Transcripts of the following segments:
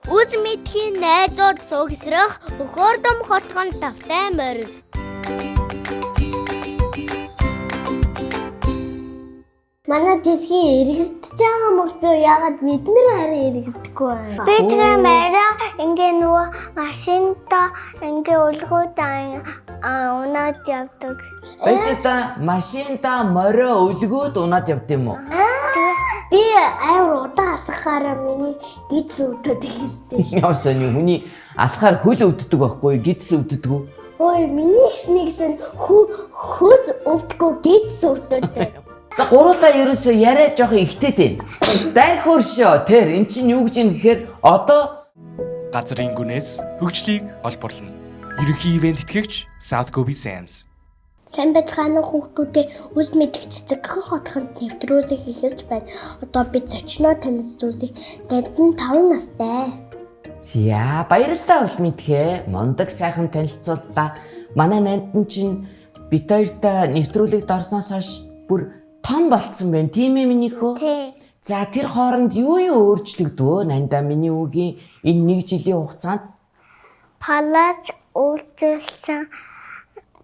Үз мэдхийн найзууд цугсрах өхөөрдөм хотхон тавтай морис. Манай дэсгийн эргэсдэж байгаа мөрцөө яагаад бид нар харин эргэсдэхгүй байна? Бид нэмээрээ ингээ нөгөө машинтаа ингээ өлгөөд унаад явдаг. Бэжэта машинта морио өлгөөд унаад явд юм уу? Би амар удаан асахаараа миний гидс өвдөд ихстэй. Ямар сони хүний алхаар хөл өвддөг байхгүй гидс өвддөг үү? Ой миний ихснийгсэн хөс өвдгөө гидс өвдөд. За гуруулаа ерөөсөө яриа жоохон ихтэй. Дайр хөршөө тэр эн чинь юу гэж юм гэхээр одоо газрын гүнээс хөгжлийг олборлоно. Ерөнхий ивент тэтгэгч South Gobi Sands. Сайн байцгаана уу хүүхдүүдээ үс мэдгч цэгхэн хотхонд нэвтрүүлэг хийхэж байна. Одоо би зочноо танилцуулъя. Дандан 5 настай. за баярлалаа ул мэдхээ. Мондог сайхан танилцууллаа. Манай нандин чинь бид хоёртой нэвтрүүлэгт орсноос хойш бүр том болцсон байна. Тийм ээ минийхөө. Тий. За тэр хооронд юу өөрчлөгдөө нандаа миний үгийн энэ 1 жилийн хугацаанд Палаж үйлчилсэн,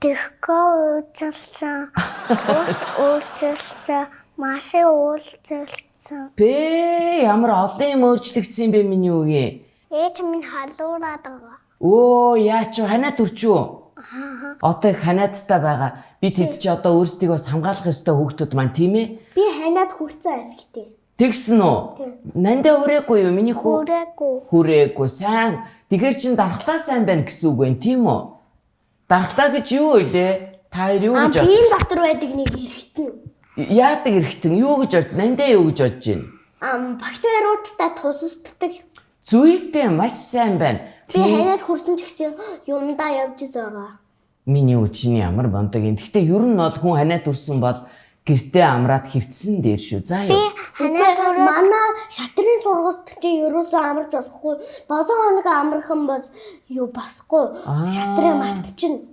тэхкөө үйлчилсэн, ус үйлчилсэн, машин үйлчилсэн. Бэ ямар олон юм өөрчлөгдсөн бэ миний үгийн. Ээж минь халуураад байгаа. Оо яач ханаад үрчүү. Одоо их ханаадтай байгаа. Би тэд чи одоо өөрсдийгөө бас хамгаалах ёстой хүүхдүүд маань тийм ээ. Би ханаад хүрцэн айсгтэй. Тэгсэн үү? Нандаа хүрээгүй юу миний хүү? Хүрээгүй сайн. Тэгэхээр чин дарахтаа сайн байна гэсэн үг байна тийм үү? Дарахтаа гэж юу вэ? Та хоёр юу гэж биеийн дотор байдаг нэг эргэтэн. Яадаг эргэтэн? Юу гэж бодож? Нандаа юу гэж бодож байна? Бактериудтай тусалддаг. Зүйтэй маш сайн байна. Би ханаад хүрсэн ч гэсэн юмдаа явж байгаа. Миний үчиний ямар мондог юм. Гэхдээ ер нь бол хүн ханаад үрсэн бол гэртээ амраад хөвцсөн дээр шүү. За юу. Манай шатрын сургалт чи ерөөсөө амарч басахгүй. 7 хоног амархан бас юу басахгүй. Шатрын мартчихна.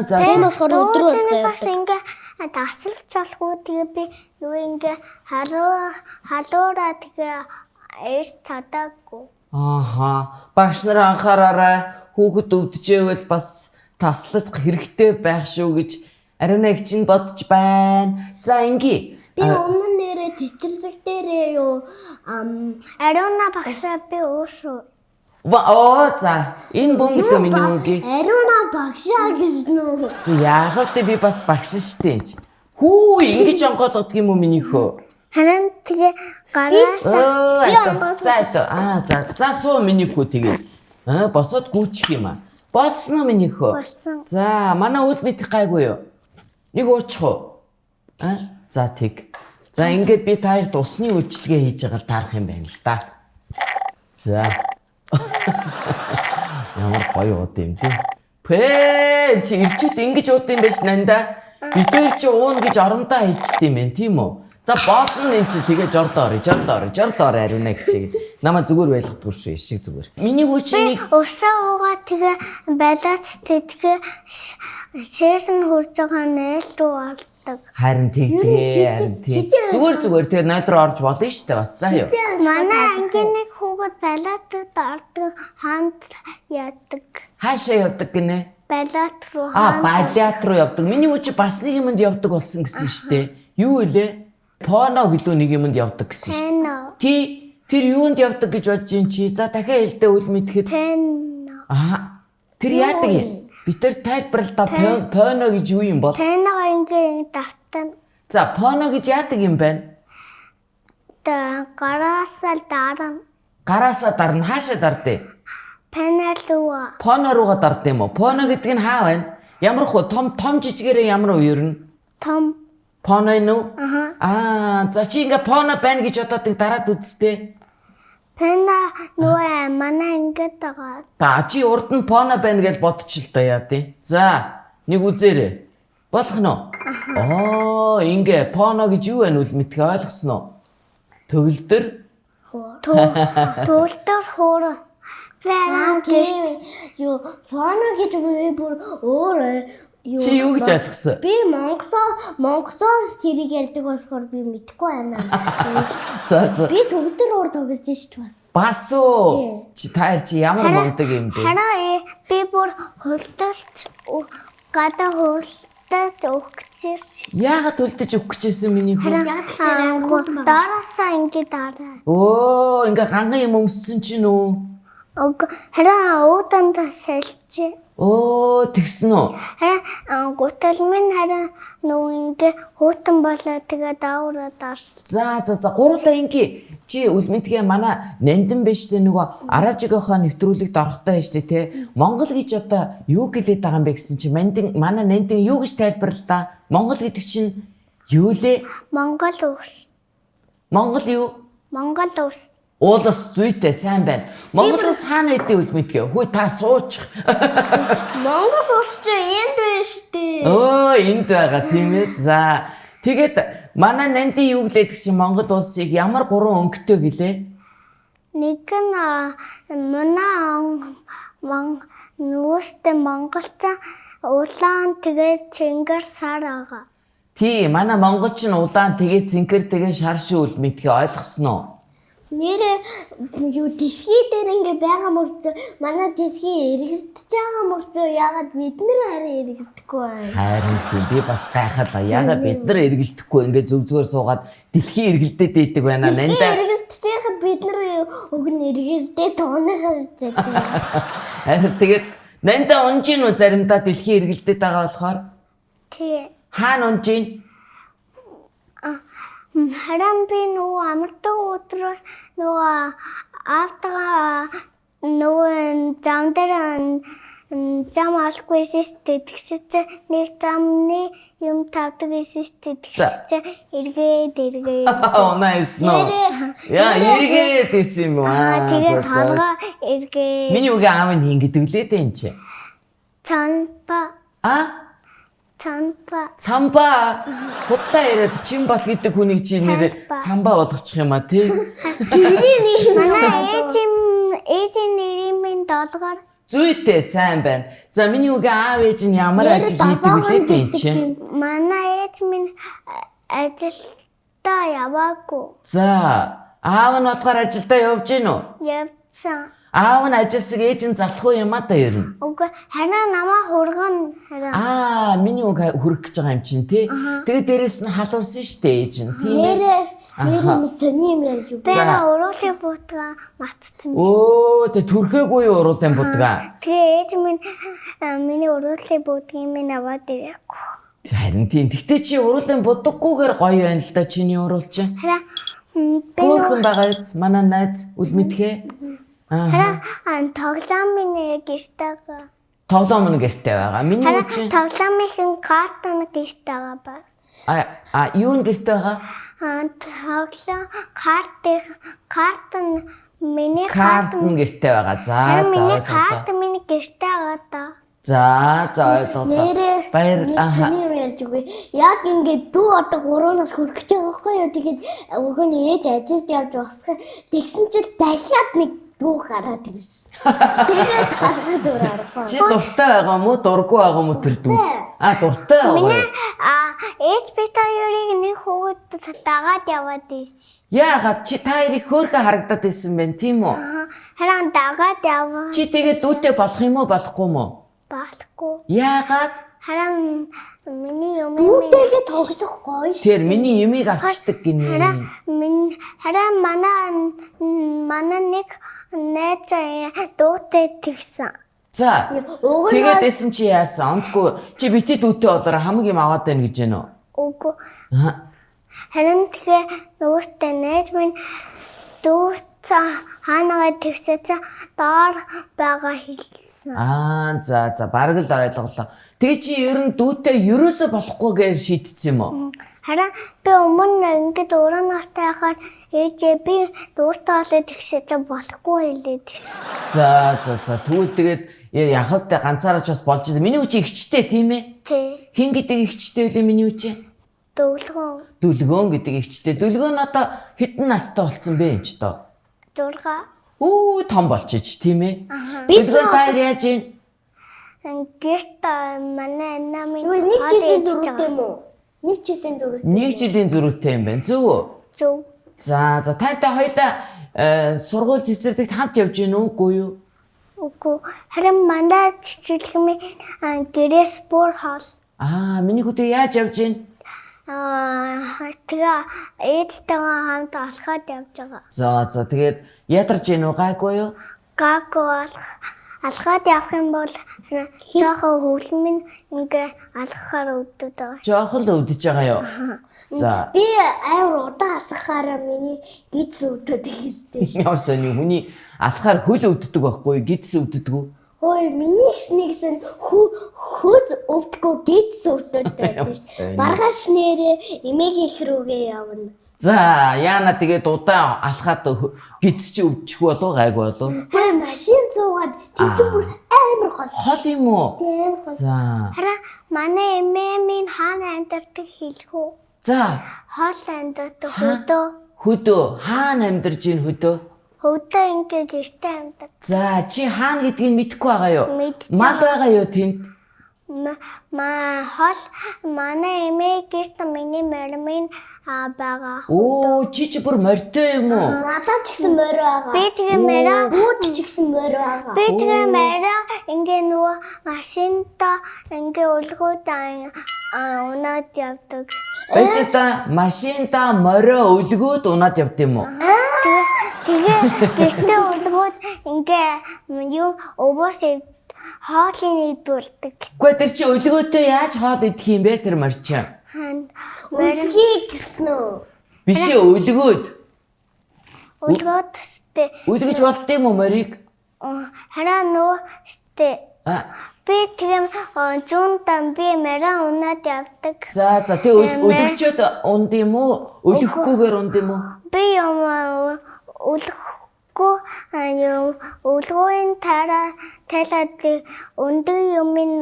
За. Тийм болохоор өдрөөс бас ингээ тасалж залхуу тэгээ би юу ингээ халуураа тэгээ эрт цадаагүй. Багш нар анхаараарай. Хүүхэд өвдөжээвэл бас таслах хэрэгтэй байх шүү гэж ариунаг чинь бодож байна. За инги. Би өмнө нэрээ цэцэрлэг дээрээ юу Ариуна багсаа би өөршөө. За энэ бөмбөлөө миний үгүй. Ариуна багшаа гэсэн үү? За яахав те би бас багш штэ. Хүү ингэж онгойлгодог юм уу минийхөө? Харин тэгээ гараасаа. За суу миний хүү тэгээ. Босоод гүйчих юм аа. Болсон уу миний хүү? Болсон. За манай үл мэдэх гайгүй юу? Нэг уучих уу? За тэг. За ингээд би тааш усны үйлчлэгээ хийж байгаа таарах юм байна л да. За. Ямар гоё ууд юм тий. Чи ирчүүд ингэж ууд юм биш нандаа. Бид хоёр чи уун гэж оромдоо хийчихдээ юм байна тийм үү? За боосон энэ чи тэгээ жорлоо ариуна гэчээ. Намаа зүгээр байлгахдаггүй шүү ишиг зүгээр. Миний хүчний Өсөө уугаа тэгээ балаац тэгээ шээсэн хурж байгаа нээл рүү ордог. харин тэгдгээ. Зүгээр тэгээ 0 руу орж болно шүү дээ бас заа юу. Манай ангийн нэг хүүхэд балаатад ордог хаанд яадаг. Хаашаа явдаг гинэ? Балаат руу. Балиат руу явдаг. Миний хүч бас нэг юмд явдаг болсон гэсэн шүү дээ. Юу вэ? Поно гэлөө нэг юмд явдаг гэсэн шүү. Тэр юунд явдаг гэж бодож ин чи? За дахиад хэлдэ үл мэдхэд. Тэр яадаг юм? Бид тэр тайлбарлалаа поно гэж юу юм бол? Пеноо ингээ давтана. За поно гэж яадаг юм бэ? Гараасаа дарна. Гараасаа дарна хаашаа дардээ? Пеналуа. Поно руугаа дардээ юм уу? Поно гэдэг нь хаа байна? Ямар хөө том жижигээрээ ямар уу ер нь? Том. Поно юу? За чи ингээ поно байна гэж бодоод дараад үзтээ. Пена нүэ манай ингээд байгаа. Та чи урд нь поно байна гэж бодчих л та яа тий. За нэг үзээрэй. Болох нь уу? Ингээ поно гэж юу вэ нүл мэдхээ ойлгосон уу? Төгөлдөр. Төгөлдөр хөөрө. Тийм юу поно гэж би бүр өөр Чи юу гэж ойлгосон? Би Монгосоор тэрийг ярьдаг болохоор би мэдэхгүй байна. За. Би төгтөр уур тоглосон шүү дээ бас. Бас уу? Чи ямар мундаг юм бэ? Хараа би бүр хөлтөлт гадаа хөлтөлт өгчихсэн. Яагаад төлдөж өгөх гэжсэн миний хүн? Дараасаа ингэ дараа. Оо, ингээ ганган юм өмссөн чинь үү? Хараа ууданд шалж. Оо, тэгсэн үү? Хараа гутал минь хараа нөгөө ингэ хөтөн болоо тэгээ даавраад арсан. За гурлаа ингээ. Чи үлмэнтгээ манай нандин биш те нөгөө аражигийнхоо нэвтрүүлэгт орохдоо байж те Монгол гэж одоо юу гэлээд байгаа юм бэ гэсэн чи манай нандин юу гэж тайлбарлаа? Монгол гэдэг чинь юу лээ? Монгол ус. Монгол юу? Монгол ус. Уулас зүйтэй сайн байна. Монгол ус хаана байдгийг үлмэнтгээ. Хөөе та суучих. Монгол ус чи энд байна шүү дээ. Оо, энд байгаа тийм ээ. За. Тэгээд манай нанди юу гэлээд гэсэн Монгол улсыг ямар 3 өнгөтэй гэлээ? Нэг нь нүүстэй Монголцаа улаан тэгээ цэнгэр сар байгаа. Тий, манай монголч нь улаан тэгээ цэнхэр тэгээ шар шүү үлмэнтгээ ойлгосон уу? Нэрээ юу дэлхий дээр ингээ байгаа мөрцөө манай дэлхий эргэждэж байгаа мөрцөө яагаад бид нар харин эргэждэхгүй байна. Харин тийм би бас гайхаад яагаад бид нар эргэлдэхгүй ингээ зүгээр суугаад дэлхий эргэлдээд байдаг байна. Нандаа эргэждэж яхад бид нар өг нь эргэждээ тооныхаа шийддэг. Харин тэгээд нандаа унжин уу заримдаа дэлхий эргэлдээд байгаа болохоор? Тэгээ. Хаана унжин? Харин би нөгөө амардаг өдрөөр нөгөө автага нөгөө зам дээр зам алгүй систем тэгсэж нэг замны юм тавдаг систем тэгсэж эргээд. Oh nice no. Яа эргээд исэн юм аа. Тэгээд толгой эргээд. Миний үгээ аав нь ингэдэг лээ дээ энэ чи. Цанба. Цамба. Хутлаа яриад Чимбат гэдэг хүнийг чи нэр цамба болгочих юм а тий. Манай ээжийн нэрийн минь долгоор. Зүйтэй сайн байна. За миний үгээ аав ээж нь ямар ажил хийдэг вэ дээ энэ чи? Манай ээж минь ажилдаа яваагүй. За аав нь болохоор ажилдаа явж гин үү? Явсан. Аав нь ажилсаг ээж нь залах уу юм а да ер нь? Үгүй хараа намаа хурган хараа. Миний үг хүрэх гэж байгаа юм чинь тий. Тэгээд дээрэс нь халуурсан штэ ээж нь тийм ээ. Нэрээ цэний юм яаж юу? Бага уруулын бутга матцсан. Оо тэ түрхээгүй юу уруулын бутга. Тэгээ ээж минь миний уруулын бутгийг минь аваад ирэхгүй. Харин тийм. Тэгтээ чи уруулын будаггүйгээр гоё байна л да чиний уруул чинь. Хараа. Хөөрхөн байгаа эз манай найз үл мэдхээ. Хараа тоглоом минь гэртээгаа. Тоглоом нь гэртээ байгаа. Миний үг чинь тоглоомын карт нь гэртээ байгаа бас. Юу нь гэртээ байгаа? Тоглоом карт нь миний карт нь гэртээ байгаа. За миний карт миний гэртээ байгаа да. За ойлголоо. Баяр яг ингээд дүү одоо 3-наас хүрэх гэж байгаа байхгүй юу? Тэгээд өгөө нь ээж ажилд явж босгоо. Тэгсэн чинь дахиад нэг дүү гараад ирсэн. Тэгээд харахад зураа. Чи дуртай байгаа мó дургүй байгаа мó тэр дүү? Дуртай байгаа. Ээж би хоёрыг нэг хөвгөд дагаад яваад ирсэн. Яагаад чи та хоёрыг хөөрхөн харагдаад байсан бэ тийм үү? Хараа дагаад яваа. Чи тэгээд дүүтэй болох юм уу болохгүй мó? Болохгүй. Яагаад? Хараа миний юм дүүтэйгээ тоглох гоё шүү. Тэр миний юмыг авчдаг гинэ. Хараа манай нэг найз дүүтэй тэгсэн. За. Тэгээд дэсэн чи яасан? Онцгүй чи бити дүүтэй болоор хамаг юм аваад байна гэж байна уу? Үгүй. Харин тэгээ нөгөөтэй найз минь дүү хаанагаа тэгсэж доор байгаа хэлсэн. За бараг л ойлголоо. Тэгээ чи ер нь дүүтэй ерөөсө болохгүйгээр шийдсэн юм уу? Хараа би өмнө ингээд өөрөө нартай хахаар ээжээ би дүүртэй олоод тэгсэж болохгүй хэлээд байсан. За тэгвэл тэгээд яхавтай ганцаарч бас болж байгаа. Миний үчи ихчтэй тийм ээ? Тий. Хин гэдэг ихчтэй үлээ миний үчи? Дүлгөөн гэдэг ихчтэй. Дүлгөөн одоо хэдэн настай болсон бэ энэ ч тоо? 6. Том болчих тийм ээ. Дүлгөөн таар яаж ийн? гэрт манай намын Нэг жилийн зөрүүтэй юм уу? Нэг жилийн зөрүүтэй. Нэг жилийн зөрүүтэй юм байна. Зөв үү? зөв. За тавтай хоёлаа сургууль цэцэрлэгт хамт явж гин үгүй юу? Үгүй харин мандаа цэцэрлэгмийн гэрээс бүр хол. Миний хүүтэй яаж явж гин? Тэгээ ээдтэйгээ хамт алхаад явж байгаа. За тэгээд ядарч гин үү гайгүй юу? Гаагүй алхаад явах юм бол жоохон хөвлөмн ингээ алхахаар өвдөд байгаа. Жохон л өвдөж байгаа юу? За. Би амар удаан асахаараа миний гидс өвдөд ихтэй. Ямар сони хүний алхахаар хөл өвддөг байхгүй юу? Гидс өвддөг. Хөөе миний нэгсэн хөөс өвдгөө гидс өвдөд байдаг. Маргааш нэрээ эмээгийн их рүүгээ явна. За яана тэгээд удаан алхаад гидс чи өвдчихгүй болов гайгүй болов? Машин цуугаад тэр чинь бүр амар Хол юм уу? Тийм. За. Хараа манай эмээ минь хаана амьдардаг хэлэхүү. За. Хол амьдардаг хөдөө. Хөдөө хаана амьдарч ийн хөдөө? Хөдөө ингээ гэртээ амьдардаг. За чи хаана гэдгийг мэдэхгүй байгаа юу? Мэдчихэж Мал байгаа юу тэнд? Хол манай эмээ гэрт миний мөрмийн байгаа. Чи бүр морьтой юм уу? Надад ч гэсэн морь байгаа. Би тэгээ мөрөө Үүд ч гэсэн морь байгаа. би тэгээ мөрөө ингээ нөгөө машинтаа ингээ улгууд унаад явдаг. Бачта машинда морио өлгөөд унаад явд юм уу? Тэгээ гэртээ улгууд ингээ юу өвөөс хоолыг нэгдүүлдэг. Гэхдээ тэр чи өлгөөтэй яаж хоол идэх юм бэ тэр морчин? Үлхий гэсэн үү? Биш өлгөөд. Улгууд өстэй. Өлгөж болд юм уу морийг? Хараа нөгөө өстэй. Би тийм зүүн би мэрэ унаад явдаг. За тэгээ өлгчөөд унд юм уу? Өлгөхгүйгээр унд юм уу? Би юм өлгөхгүй өлгөөний тайлаад өндөр юмын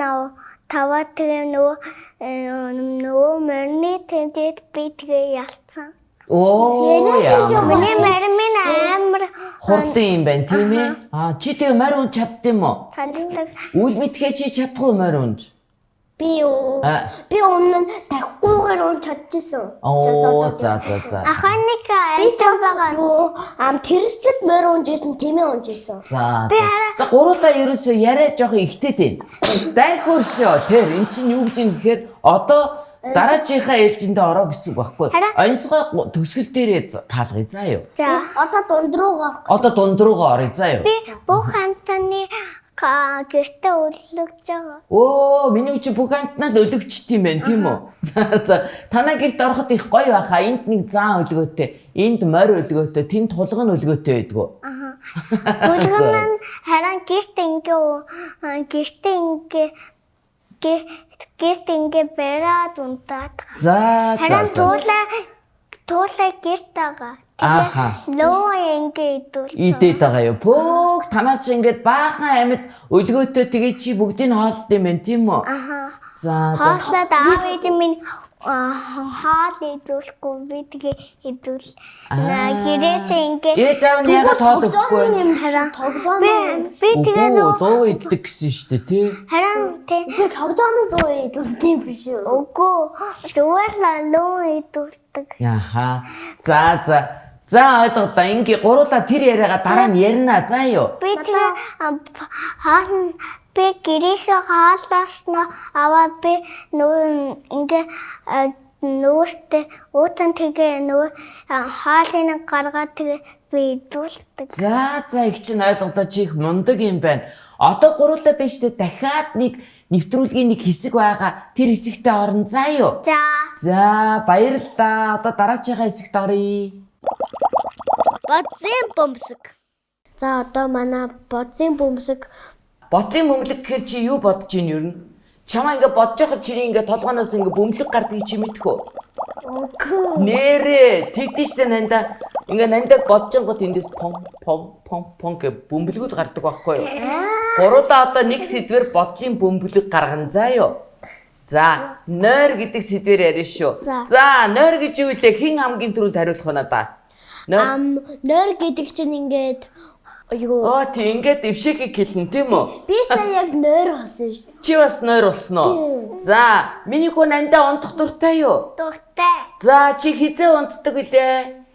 таваа тэгээ нөгөө мөрний тэмдэгт би тэгээ ялцсан. Миний мөрмийн амар хурдан юм байна тийм ээ? Чи тэгээ морь унж чадд юм уу? цаддаг. Үл мэдхээ чи чадахгүй морь унж. Би өмнө тахихгүйгээр унж чадчихсан. За. Аханик Би байгаа. Тэрсчд морь унжсэн, тэмээ унжсэн. За гуруулаа ерөөсөө яриа жоохон ихтэй дээ. Дайхууршоо тэр эн чинь юу гэж юм гэхээр одоо дараачихаа ээлжиндээ ороо гэсэн үг байхгүй. Онцгой төгсгөл дээрээ таалгая заа юу. За Одоо дунд руугаа орё заа юу. би бүх хамтаны гэртээ өлгөж байгаа. Миний үчи бүх амтнаад өлөгчт юм байна тийм үү? За танаа гэрт ороход их гоё байхаа. Энд нэг заан өлгөөтэй, энд морь өлгөөтэй, тэнд тулгын өлгөөтэй байдгүй. Өлгөн хараа гэрт ингээ бараад унтаад. Хараа туулаа гэрт байгаа. Лоо ингээ идээд байгаа юу? Бүх танаа чи ингээд баахан амьд өлгөөтэй тэгээ чи бүгдийг хоолд юм байна тийм үү? За. Хоолоод аав ээж минь хаал идүүлэхгүй би тэгээ идүүл. Гэрээс ингээ ээж аав нь ягаад хоол өгөхгүй вэ? би тэгээ луу иддэг гэсэн шүү дээ тий. хараа тий би тогтооны зуу идүүлсэн биш үү? үгүй зүгээр л луу идүүлдэг. За ойлголоо. Ингээ гуруула тэр яриагаа дараа нь ярина заа юу. Би тэгээ хаан би гэрийнхээ хаалааснаа аваа би ингээ нөөстэй уутан тэгээ хаалын гаргаад тэгээ би идүүлдэг. За их чинь ойлголоо чи их мундаг юм байна. Одоо гуруула биш дээ дахиад нэг нэвтрүүлгийн нэг хэсэг байгаа. Тэр хэсэгтээ орно заа юу. За баярлалаа. Одоо дараачихаа хэсэгт оръё. Бодсын бөмбөг. За одоо манай бодсын бөмбөг. Бодлын бөмбөг гэхээр чи юу бодож ийн юу? Чамаа ингээ бодож байгаа чиний ингээ толгоноос ингээ бөмбөг гардаг чи мэдхүү? Нэрээ тэгдэж нанда ингээ нандаг бодож гот эндээс пом гэ бөмбөлгүүд гардаг байхгүй юу? Гуруула одоо нэг сэдвэр бодлын бөмбөг гаргана заа юу? За нойр гэдэг сэдвэр яриа шүү. За нойр гэж юу вэ? Хэн хамгийн түрүүнд хариулах вэ надаа? Нойр гэдэг чинь ингээд Юу. Оо тий ингээд дэвшээгийг хэлнэ тийм үү? Би сая яг нойр болсон шүү. Чи бас нойр болсон уу? За, миний хүн андаа унтах дуртай юу? Дуртай. За, чи хизээ унтдаг үлээ?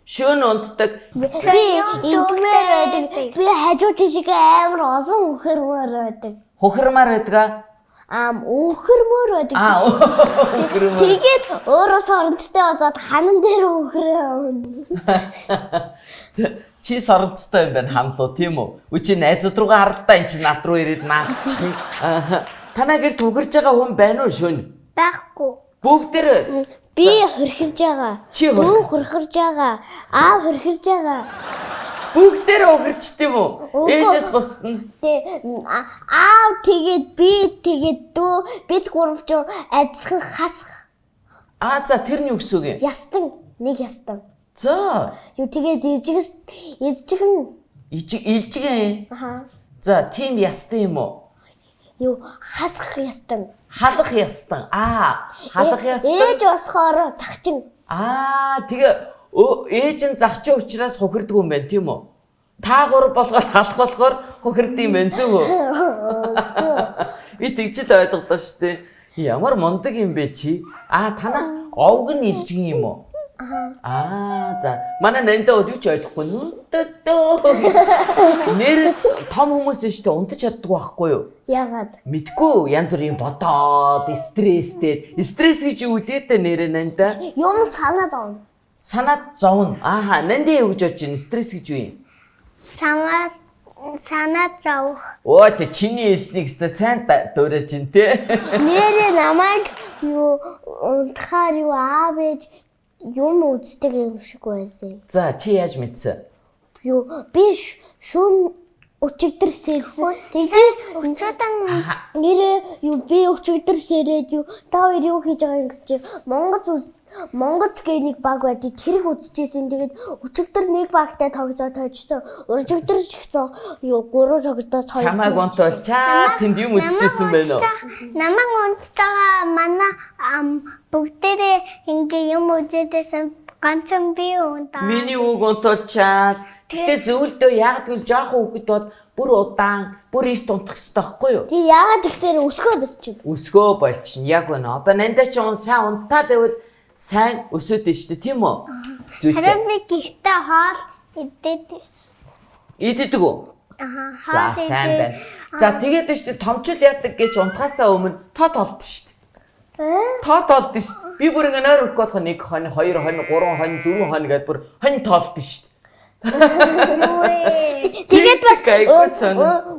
Шөнө унтдаг. Би ингэмээр байдаг. Би хажуу тийшээ амар олон өхөрмөр байдаг. Хөхрмаар байдаг. Өхөрмөр байдаг. Хөхрмөр. Тэгээд өөрөө соронцтой болоод ханан дээр өхрөө. Чи соронцтой юм байна хамлуу тийм үү? Үчи найзууд руугаа хардаа эн чи над руу ирээд наадчих. Танаа гэрт үгэрж байгаа хүн байна уу шөнө? Байхгүй. Бүгдэр Би хорхирж байгаа. Дүү хорхирж байгаа. Аав хорхирж байгаа. бүгдэр үгэрчтэй юм уу? Ээжээс гусна. Аав тэгээд би тэгээд дүү бид гурав ч адилхан хасах. За тэрний үгс үг юм. Ястан нэг ястан. За. Юу тэгээд ижигэн. Илжигэн. Аха. За, тийм ястан юм уу? Юу хасах ястан. Халах ястан. Халах ястан. Ээж босхоор цагчин. Тэгээ ээж нь загчин учраас хохирдог юм байна тийм үү? Та гур болохоор халах болохоор хохирд юм байна зүг үү? Би тэгж л ойлголоо шүү дээ. Ямар мундаг юм бэ чи? Танаа овг нь илжигэн юм уу? За манай нандаа бол юу ч ойлгохгүй нөө. Нэр том хүмүүс шүү дээ унтаж чаддаг байхгүй юу? Ягаад? Мэдгүй янз бүрийн бодоод стресстэй. Стресс гэж юу лээ дээ нэрэ нандаа? Юм санаад авна. Санаад зовно. Нандаа юу гэж бодож байна? Стресс гэж юу юм? Санаад зовх. Тэ чиний хэлснийг сайн дуурайж байна те. Нэрээ намайг юу унтахаар юу аав ээж юм үздэг юм шиг байсан. За чи яаж мэдсэн? Юу би шүүн өчигдөр сэлсэн. Тэгээд Өчигдөр нэрээ юу би өчигдөр сэрээд юу та хоёр юу хийж байгаа юм гэж Монгоц гэх нэг баг байдаг. Тэрийг үзчихсэн. Тэгээд өчигдөр нэг багтай тогсоо тойжсон. Өчигдөр ч гэсэн юу 3 тогсоо цоо. Чамайг унтуулчаа. Тэнд юм үзчихсэн байна уу? намайг унтцгаа манай бүгдээрээ ингээ юм үзээдсэн ганцхан би унтаа. Миний үг унтуулчаа. Гэтэ зөвлөдөө яг гэвэл жоохон хүүхэд бод бүр удаан, бүр эрт унтах хэрэгтэй байхгүй юу? Тэг яагаад гэхээр өсгөө босчих. Өсгөө болчихно. Яг байна. Одоо нандаа ч сайн унтаад байвал сайн өсөөд нь шүү дээ, тийм үү? Харин би гихтээ хоол идээдээс. Иддэг үү? За сайн байна. За тэгээд шүү дээ томчл яадаг гэж унтахаасаа өмнө тод олдсон шүү дээ. Тод олдсон шүү. Би бүр ингээ нойр өгөх болох 1 хонь, 2 хонь, 3 хонь, 4 хонь гэдээ бүр хонь тоолдсон шүү. Тэгээд бас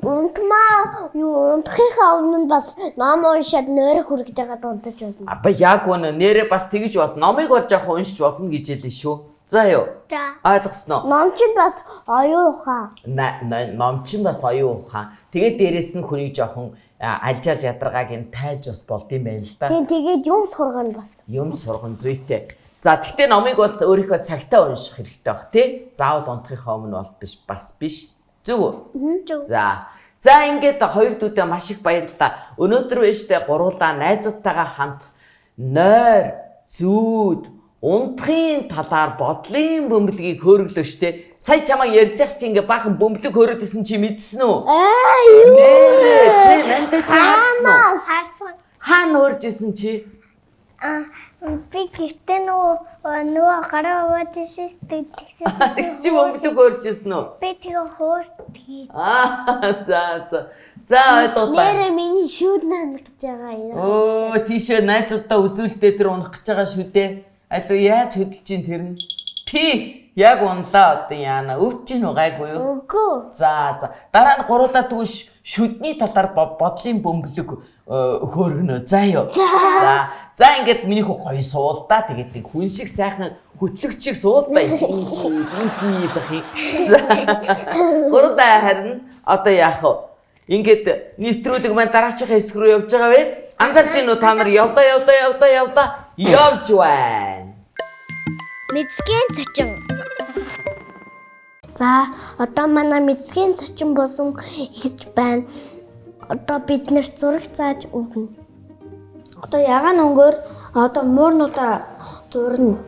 унтмаа юу унтахынхаа өмнө бас ном уншаад нойр хүргэж байгаад унтаж байсан. Яг үнэ нэрээ бас тэгж бод. Номыг бол жоохон уншиж болно гэж хэлсэн шүү. За юу. Ойлгосноо. Ном чинь бас оюун ухаан. Ном чинь бас оюун ухаан. Тэгээд дээрэс нь хүнийг жоохон альжаад ядаргааг нь тайлж бас болд юм байна л да. Тэгээд юм сургана бас. Юм сурган зүйтэй. За тэгтээ номыг бол өөрийнхөө цагтаа унших хэрэгтэй бах тий. Заавал унтахынхаа өмнө бол бас биш. Зөв үү? Зөв. За ингээд хоёр дүүдээ маш их баярлалаа. Өнөөдөр вэштэй гуруулаа найзуудтайгаа хамт нойр, зүүд, унтахын талаар бодлын бөмбөлгийг хөөргөлөө штэ. Сая чамайг ярьж ах чи ингээ баахан бөмбөлөг хөөрөөдсөн чи мэдсэн үү? Юу? Нэрээ нандаа чи харсан уу? Харсан. Хаана хөөржсэн чи? Би гэртээ нөгөө гараа аваадсэн тэгсэн. Тэгс чи бөмбөлөг хөөржсэн үү? Би тэгээ хөөрсдгийг. За ойлголоо. Нэрээ миний шүүд нанах гэж байгаа юм. Тийшээ найзуудаа үзүүлдээ тэр унах гэж байгаа шүү дээ. Алуу яаж хөдөлж ин тэр нь? Яг унлаа одоо яана. Өвч чинь гайгүй юу? Үгүй. За дараа нь гуруулаа түгш шүдний талаар бодлын бөмбөлөг хөөргөнө. За юу. За ингээд миний хөө гоё суулдаа тэгээд нэг хүн шиг сайхан хөтлөгчийг суулдаа инхийлэх. За. Гуруулаа харин одоо яах вэ? Ингээд нэвтрүүлэг маань дараачихын хэсэг рүү явж байгаа биз? Анзаарч гинүү та нар явлаа. Явж байна. Мэдсгийн цочин. За одоо манай мэдсгийн цочин болсон ихэж байна. Одоо бид нэр зураг зааж өгнө. Одоо ягаан өнгөөр одоо муурнуудаа зурна.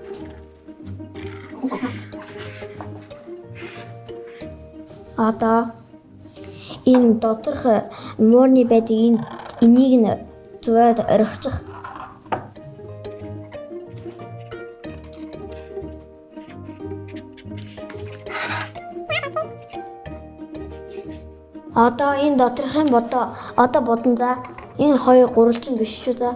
Одоо энэ доторх муурны байдгийг энийг нь зураад орхичих. Одоо энэ доторхын одоо бодон за энэ хоёр гурвалжин биш шүү за.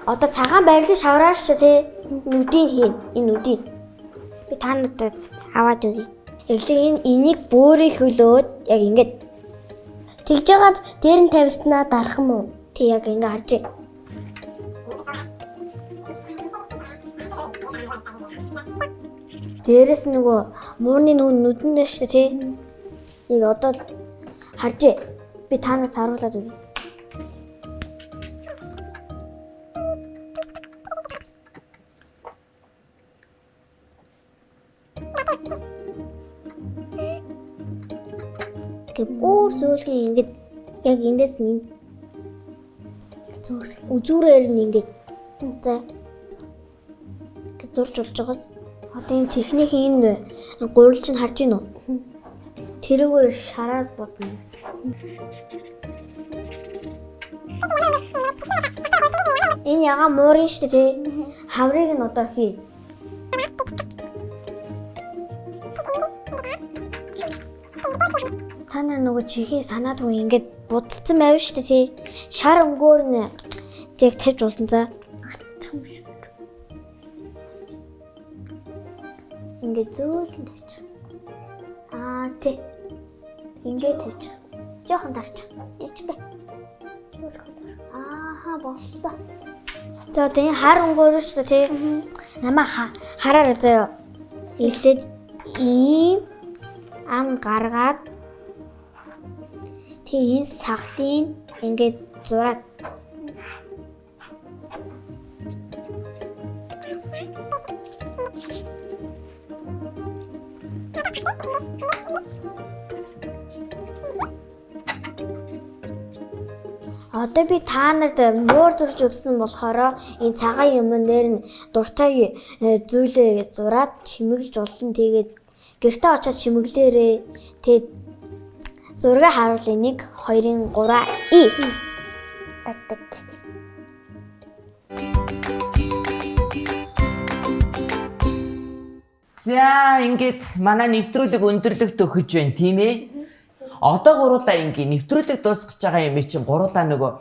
Одоо цагаан байрлал шавраар ч тий нүдийг хийн. Энэ нүдийг би та нартай аваад өгье. Эхлээд энийг бөөрийг хөлөөд яг ингэж Тэгж жагаад дээр нь тавьснаа дарах юм уу? тий яг ингэ харж. Дээрээс нөгөө муурны нүдэн дээр шүү тий. Яг одоо харж. Би та нарт харуулад өгье. Өөр зүйлийн ингэж яг эндээс нь үзүүрээр нь ингэж за гэж зурж болж байгаа. Одоо энэ техникийн энэ гурилж нь харж гинөө. Тэрүүгээр шараар бодно. Энэ яга муурын шүү дээ тий. Хаврыг нь одоо хий. Та нар нөгөө чихээ санаад үгүй ингээд будцсан байв шүү дээ тий. Шар өнгөөр нь яг тавьж уулан за. Ингээд зөөлөн тавьж. Тий. Ингээд тавьж. Жохон дарч. Жижиг. Боллоо. За одоо энэ хар өнгөөр шүү дээ тий. Намаа хараарай заяа. Эхлээд ийм ам гаргаад тий энэ сахлын ингээд зураад одоо би та нарт муур зурж өгсөн болохоор энэ цагаан юмн дээр нь дуртай зүйлээ зураад чимэглэж улан тэгээд гэртээ очиод чимэглээрээ тэгээд зураг харуулъя 1 2 3 и так. За ингээд манай нэвтрүүлэг өндөрлөгт өгч байна тийм ээ. Одоо гуруулаа ингээ нэвтрүүлэг дуусгаж байгаа юм чинь гуруулаа нөгөө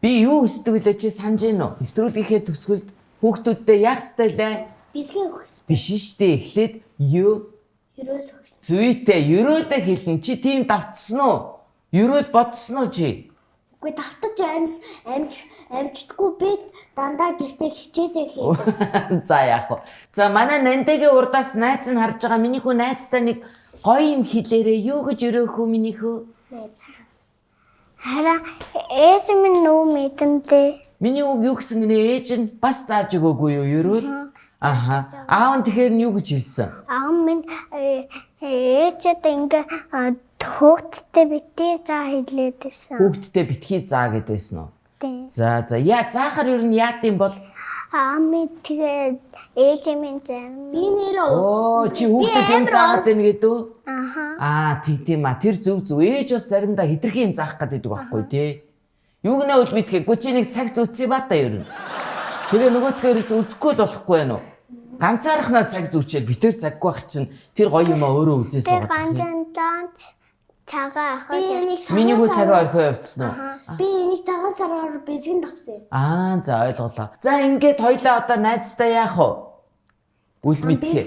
би юу хүсдэг вэ чи санаж гин үү? Нэвтрүүлгийнхээ төгсгөлд хүүхдүүдтэй яах ёстой лээ? Бэлгийн өгс. Биш штэ эхлээд юу? Ерөөс өгс. Зүйтэй ерөөлөө хэлнэ чи тийм давтсан уу? Ерөөл бодсон уу чи? Үгүй давтаж амждаггүй би дандаа гэртээ хичээдэг хий. За яах вэ? За манай Нандагийн урдаас найз нь харж байгаа миний хүү найзтай нэг гоё юм хэлээрээ юу гэж өрөөхөө миний хүү? Хараа ээж минь нөө мэдэнтэй. Миний үг юу гэсэн гинэ ээж нь бас зааж өгөөгүй юу ерөөл? Аха. Аав нь тэгэхээр юу гэж хэлсэн? Аав минь ээжэд ингээ хөөгдтэй битгий заа хэлээд байсан. Хүүхдтэй битгий заа гэдээсэн үү? Тийм. За яа заахаар ер нь яат юм бол? Аав минь тэгээд ээж минь зам. Би нэрээ Оо чи хүүхдэд юм заагаад байна гэдэг үү? Аха. Тийм тэр зөв ээж бас заримдаа хитрхи юм заах гэдэг байхгүй тий. Юу гэнэ үл мэдхээгүй чи нэг цаг зүүцээ ба та ер нь. Тэгээ нөгөөдгөөс үзэхгүй л болохгүй байна уу? Ганцаархнаа цаг зүүчээл битэр цаггүй байх чинь тэр гоё юмаа өөрөө үзээс Тэр байгаа. ганцхан цагаа ахаад Миний хүү цагаа орхио явцсан уу? би энийг цагаан сараар бэлгэн давсан. За ойлголоо. За ингээд хоёлаа одоо найзтай яах вэ? Үл мэдхээ.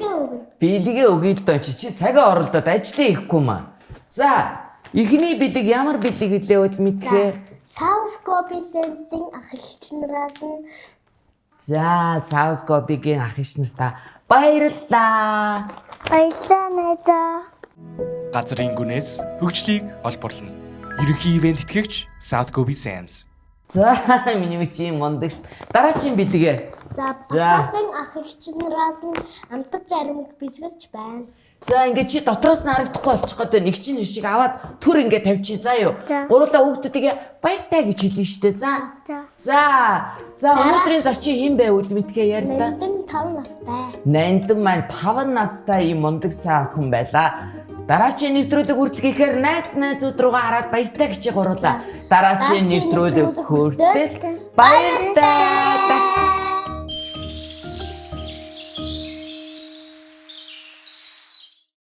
Бэлгээ өгье л доо чи цагаа оролдоод ажлаа хийхгүй маа. За эхний бэлэг ямар бэлэг гэлээ үл мэдхээ? Саускопи сенсинг ах эгч нараас нь За Саускопигийн ах иш нартаа баярлалаа. баялаа найзаа. Газрын гүнээс хөгжлийг олборлоно. Ерөнхий ивент тэтгэгч South Gobi Sands. За миний чи мундаг ш. Дараагийн бэлгээ. Батасын ах эгч нараас нь амтд заримг бисгэж байна. За ингээд чи дотроос нь харагдахгүй болчих гээд нэг чинь нэг шиг аваад түр ингээд тавьчих заа юу. Гурлаа хүүхдүүдээ баяртай гэж хэлнэ штэ. За өнөөдрийн зочин хэн бэ үл мэдхээ ярь та. Нандин 5 настай. Нандин маань 5 настай ийм мундаг сайн охин байлаа. Дараачийн нэвтрүүлэг үргэлжлэхээр найзууд руугаа хараад баяртай гэж гурлаа. Дараачийн нэвтрүүлэг хүртэл баяртай.